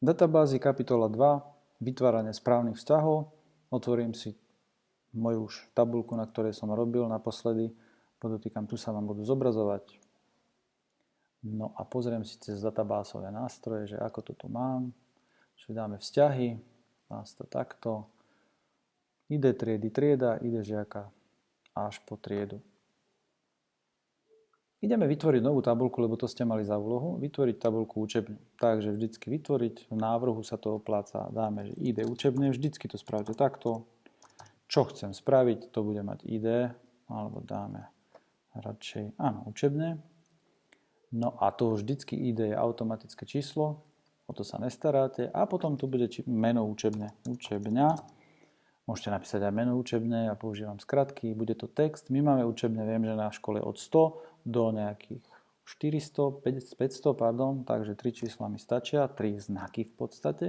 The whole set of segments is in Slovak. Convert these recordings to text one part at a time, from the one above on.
Databázy kapitola 2, vytváranie správnych vzťahov. Otvorím si moju už tabuľku, na ktorej som robil naposledy. Podotýkam, tu sa vám budú zobrazovať. No a pozriem si cez databázové nástroje, že ako to tu mám. Čiže dáme vzťahy, dá sa to takto. ID triedy trieda, ID žiaka až po triedu. Ideme vytvoriť novú tabuľku, lebo to ste mali za úlohu, vytvoriť tabuľku učebňu. Takže vždycky vytvoriť, v návrhu sa to opláca, dáme, že ID učebne, vždycky to spravte takto. Čo chcem spraviť, to bude mať ID, alebo dáme radšej, áno, učebne. No a to vždycky ID je automatické číslo, o to sa nestaráte. A potom tu bude meno učebne, učebňa. Môžete napísať aj meno učebne, ja používam skratky, bude to text. My máme učebne, viem, že na škole od 100 do nejakých 400, 500, takže 3 čísla mi stačia, 3 znaky v podstate.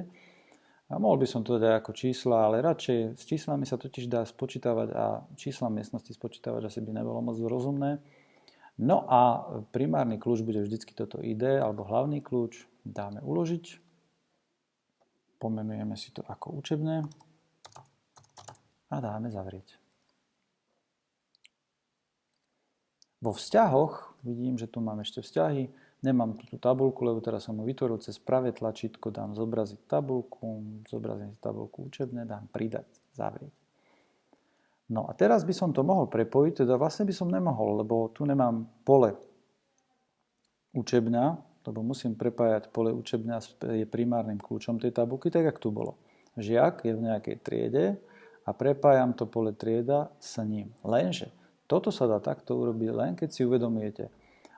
A mohol by som to dať ako čísla, ale radšej s číslami sa totiž dá spočítavať a čísla miestnosti spočítavať asi by nebolo moc rozumné. No a primárny kľúč bude vždycky toto ID alebo hlavný kľúč. Dáme uložiť. Pomenujeme si to ako učebné. A dáme zavrieť. Vo vzťahoch, vidím, že tu mám ešte vzťahy, nemám tú tabuľku, lebo teraz som ho vytvoril cez pravé tlačítko, dám zobraziť tabuľku, zobrazím si tabuľku učebné, dám pridať, zavrieť. No a teraz by som to mohol prepojiť, teda vlastne by som nemohol, lebo tu nemám pole učebňa, lebo musím prepájať pole učebňa je primárnym kľúčom tej tabuľky, tak jak tu bolo. Žiak je v nejakej triede a prepájam to pole trieda s ním. Lenže toto sa dá takto urobiť len keď si uvedomujete.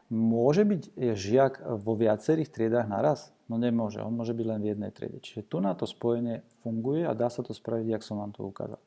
Môže byť žiak vo viacerých triedách naraz? No nemôže, on môže byť len v jednej triede. Čiže tu na to spojenie funguje a dá sa to spraviť, jak som vám to ukázal.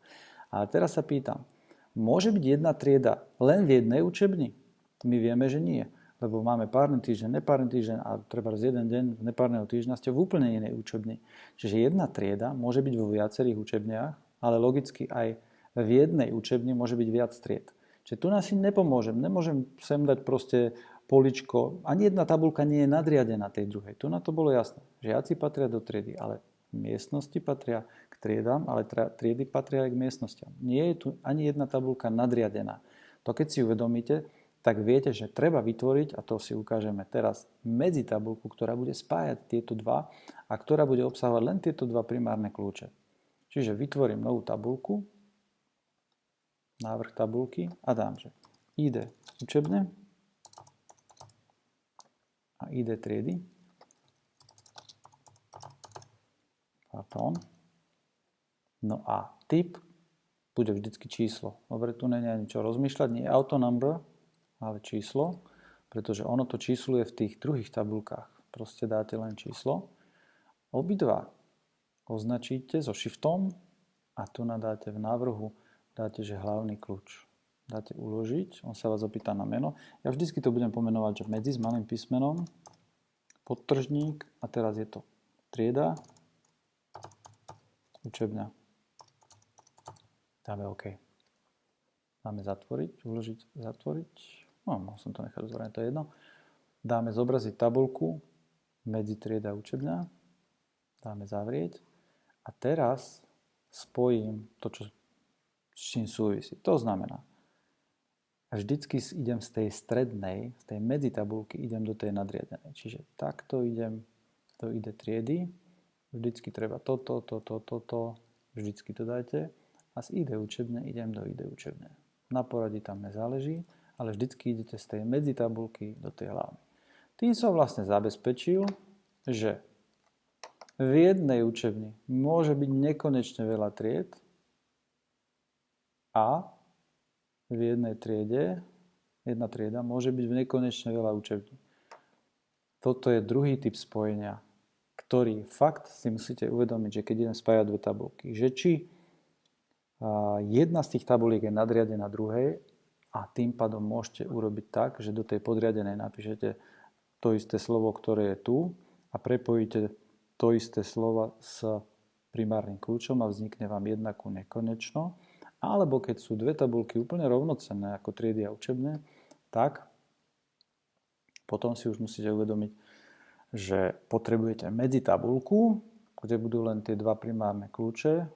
Ale teraz sa pýtam, môže byť jedna trieda len v jednej učebni? My vieme, že nie, lebo máme párny týždeň, nepárny týždeň a treba z jeden deň nepárneho týždňa ste v úplne inej učebni. Čiže jedna trieda môže byť vo viacerých učebniach, ale logicky aj v jednej učebni môže byť viac tried. Čiže tu nás si nepomôžem. Nemôžem sem dať proste poličko. Ani jedna tabuľka nie je nadriadená tej druhej. Tu na to bolo jasné. Žiaci patria do triedy, ale miestnosti patria k triedám, ale triedy patria aj k miestnostiam. Nie je tu ani jedna tabuľka nadriadená. To keď si uvedomíte, tak viete, že treba vytvoriť, a to si ukážeme teraz, medzitabuľku, ktorá bude spájať tieto dva a ktorá bude obsahovať len tieto dva primárne kľúče. Čiže vytvorím novú tabuľku, návrh tabuľky a dám, že ID učebne a ID triedy. No a typ bude vždycky číslo. Dobre, tu nie je ani čo rozmýšľať, nie auto number, ale číslo, pretože ono to číslo je v tých druhých tabuľkách. Proste dáte len číslo. Obidva označíte so shiftom a tu nadáte v návrhu dáte, že hlavný kľúč. Dáte uložiť, on sa vás opýta na meno. Ja vždycky to budem pomenovať, že medzi s malým písmenom, podtržník a teraz je to trieda, učebňa. Dáme OK. Dáme zatvoriť, uložiť, zatvoriť. No, mohol som to nechať uzvorené, to je jedno. Dáme zobraziť tabuľku, medzi trieda, učebňa. Dáme zavrieť. A teraz spojím to, čo s čím súvisí. To znamená, vždycky idem z tej strednej, z tej medzitabulky, idem do tej nadriadenej. Čiže takto idem do ID triedy, vždycky treba toto, vždycky to dajte a z ID učebne idem do ID učebne. Na poradí tam nezáleží, ale vždycky idete z tej medzitabulky do tej hlavnej. Tým som vlastne zabezpečil, že v jednej učebni môže byť nekonečne veľa tried, a v jednej triede, jedna trieda môže byť v nekonečne veľa učební. Toto je druhý typ spojenia, ktorý fakt si musíte uvedomiť, že keď idem spájať dve tabulky, že či jedna z tých tabuliek je nadriadená druhej a tým pádom môžete urobiť tak, že do tej podriadenej napíšete to isté slovo, ktoré je tu a prepojíte to isté slovo s primárnym kľúčom a vznikne vám jedna ku nekonečno. Alebo keď sú dve tabuľky úplne rovnocenné ako triedy a učebné, tak potom si už musíte uvedomiť, že potrebujete medzitabulku kde budú len tie dva primárne kľúče,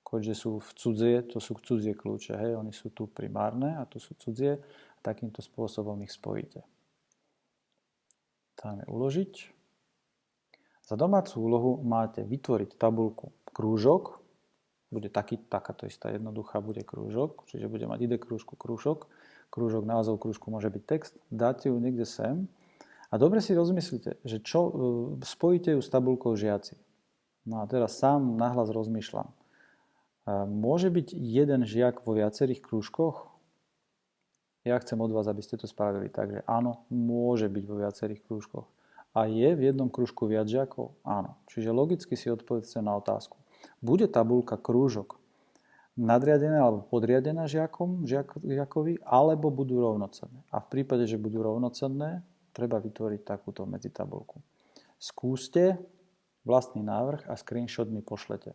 keďže sú v cudzie, to sú cudzie kľúče, hej, oni sú tu primárne a tu sú cudzie, a takýmto spôsobom ich spojíte. Dáme uložiť. Za domácu úlohu máte vytvoriť tabuľku krúžok, bude takáto istá jednoduchá, bude krúžok, čiže bude mať ide krúžku krúžok, krúžok, názov krúžku môže byť text, dáte ju niekde sem a dobre si rozmyslite, že spojíte ju s tabuľkou žiaci. No a teraz sám nahlas rozmýšľam. Môže byť jeden žiak vo viacerých krúžkoch? Ja chcem od vás, aby ste to spravili. Takže áno, môže byť vo viacerých krúžkoch. A je v jednom krúžku viac žiakov? Áno. Čiže logicky si odpovedzte na otázku. Bude tabuľka krúžok nadriadená alebo podriadená žiakovi, alebo budú rovnocenné? A v prípade, že budú rovnocenné, treba vytvoriť takúto medzitabuľku. Skúste vlastný návrh a screenshot mi pošlete.